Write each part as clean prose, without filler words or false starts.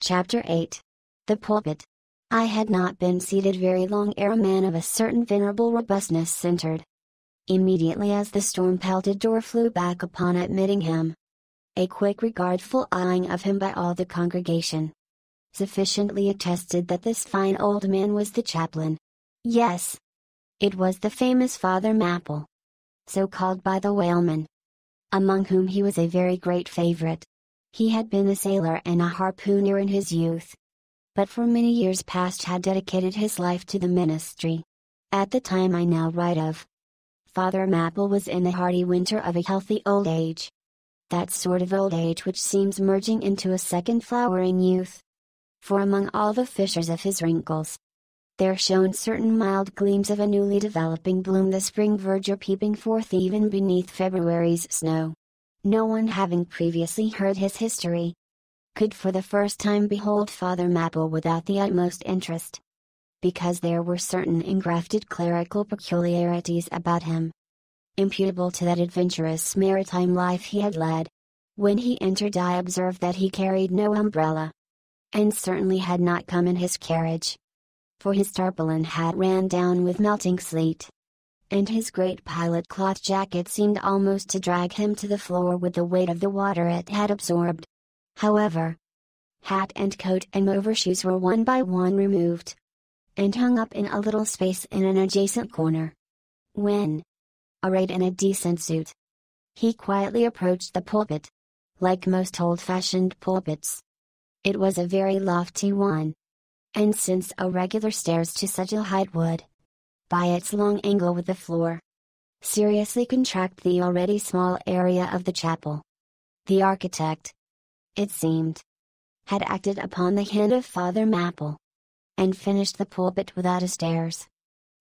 Chapter 8. The Pulpit. I had not been seated very long ere a man of a certain venerable robustness entered. Immediately as the storm-pelted door flew back upon admitting him, a quick regardful eyeing of him by all the congregation sufficiently attested that this fine old man was the chaplain. Yes, it was the famous Father Mapple, so called by the whalemen, among whom he was a very great favorite. He had been a sailor and a harpooner in his youth, but for many years past had dedicated his life to the ministry. At the time I now write of, Father Mapple was in the hardy winter of a healthy old age. That sort of old age which seems merging into a second flowering youth. For among all the fissures of his wrinkles, there shone certain mild gleams of a newly developing bloom, the spring verdure peeping forth even beneath February's snow. No one having previously heard his history, could for the first time behold Father Mapple without the utmost interest, because there were certain engrafted clerical peculiarities about him, imputable to that adventurous maritime life he had led. When he entered I observed that he carried no umbrella, and certainly had not come in his carriage, for his tarpaulin hat ran down with melting sleet, and his great pilot cloth jacket seemed almost to drag him to the floor with the weight of the water it had absorbed. However, hat and coat and overshoes were one by one removed, and hung up in a little space in an adjacent corner. When, arrayed in a decent suit, he quietly approached the pulpit. Like most old-fashioned pulpits, it was a very lofty one, and since a regular stairs to such a height would, by its long angle with the floor, seriously contract the already small area of the chapel, the architect, it seemed, had acted upon the hint of Father Mapple, and finished the pulpit without a stairs,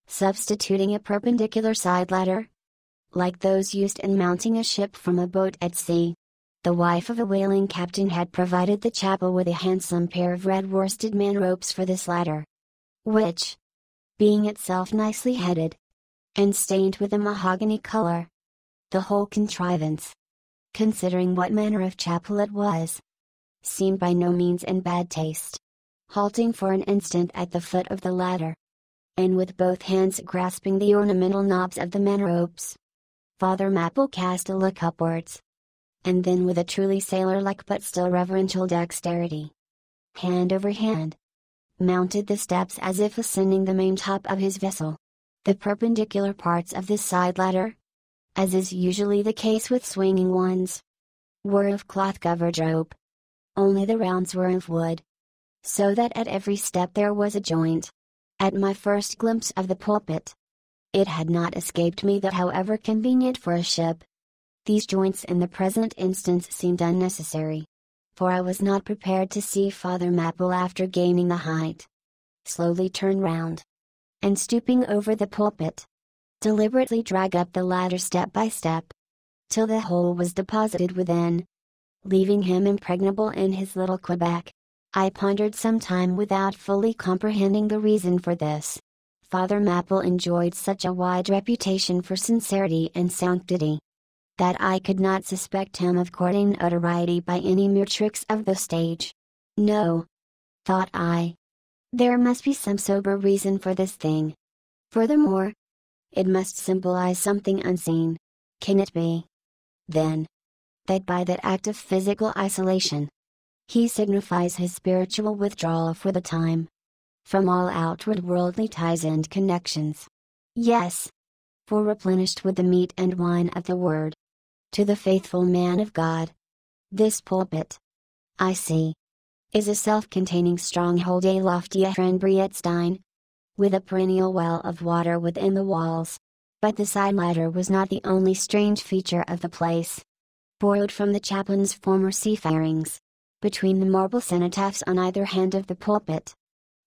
substituting a perpendicular side ladder, like those used in mounting a ship from a boat at sea. The wife of a whaling captain had provided the chapel with a handsome pair of red worsted man ropes for this ladder, which, being itself nicely headed, and stained with a mahogany color, the whole contrivance, considering what manner of chapel it was, seemed by no means in bad taste. Halting for an instant at the foot of the ladder, and with both hands grasping the ornamental knobs of the man ropes, Father Mapple cast a look upwards, and then with a truly sailor-like but still reverential dexterity, hand over hand, mounted the steps as if ascending the main top of his vessel. The perpendicular parts of this side ladder, as is usually the case with swinging ones, were of cloth-covered rope. Only the rounds were of wood, so that at every step there was a joint. At my first glimpse of the pulpit, it had not escaped me that however convenient for a ship, these joints in the present instance seemed unnecessary, for I was not prepared to see Father Mapple after gaining the height, slowly turn round, and stooping over the pulpit, deliberately drag up the ladder step by step, till the whole was deposited within, leaving him impregnable in his little Quebec. I pondered some time without fully comprehending the reason for this. Father Mapple enjoyed such a wide reputation for sincerity and sanctity, that I could not suspect him of courting notoriety by any mere tricks of the stage. No, thought I, there must be some sober reason for this thing. Furthermore, it must symbolize something unseen. Can it be, then, that by that act of physical isolation, he signifies his spiritual withdrawal for the time, from all outward worldly ties and connections? Yes, for replenished with the meat and wine of the Word, to the faithful man of God, this pulpit, I see, is a self-containing stronghold, a lofty Ehrenbreitstein, with a perennial well of water within the walls. But the side ladder was not the only strange feature of the place. Borrowed from the chaplain's former seafarings, between the marble cenotaphs on either hand of the pulpit,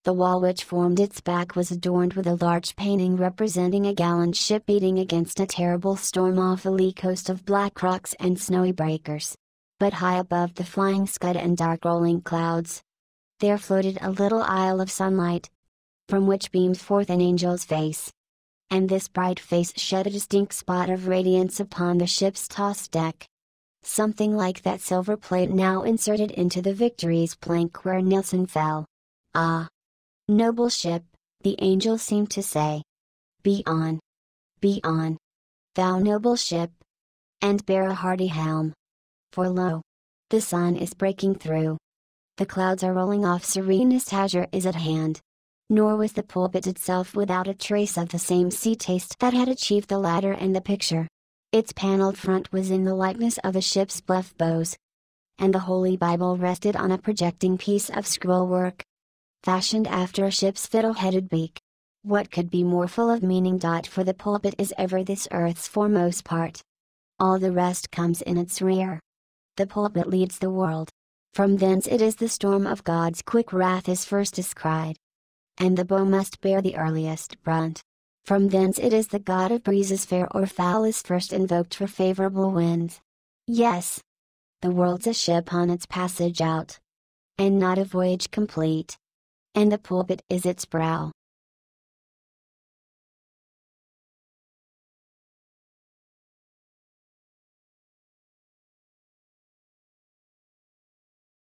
the wall which formed its back was adorned with a large painting representing a gallant ship beating against a terrible storm off a lee coast of black rocks and snowy breakers. But high above the flying scud and dark rolling clouds, there floated a little isle of sunlight, from which beamed forth an angel's face. And this bright face shed a distinct spot of radiance upon the ship's tossed deck. something like that silver plate now inserted into the Victory's plank where Nelson fell. Ah! Noble ship, the angel seemed to say. Be on, thou noble ship, and bear a hardy helm. For lo! The sun is breaking through. The clouds are rolling off, serenest azure is at hand. Nor was the pulpit itself without a trace of the same sea taste that had achieved the ladder and the picture. Its paneled front was in the likeness of a ship's bluff bows. And the Holy Bible rested on a projecting piece of scrollwork, fashioned after a ship's fiddle-headed beak. What could be more full of meaning? For the pulpit is ever this earth's foremost part. All the rest comes in its rear. The pulpit leads the world. From thence it is the storm of God's quick wrath is first descried. And the bow must bear the earliest brunt. From thence it is the god of breezes fair or foul is first invoked for favorable winds. Yes! The world's a ship on its passage out. And not a voyage complete. And the pulpit is its brow.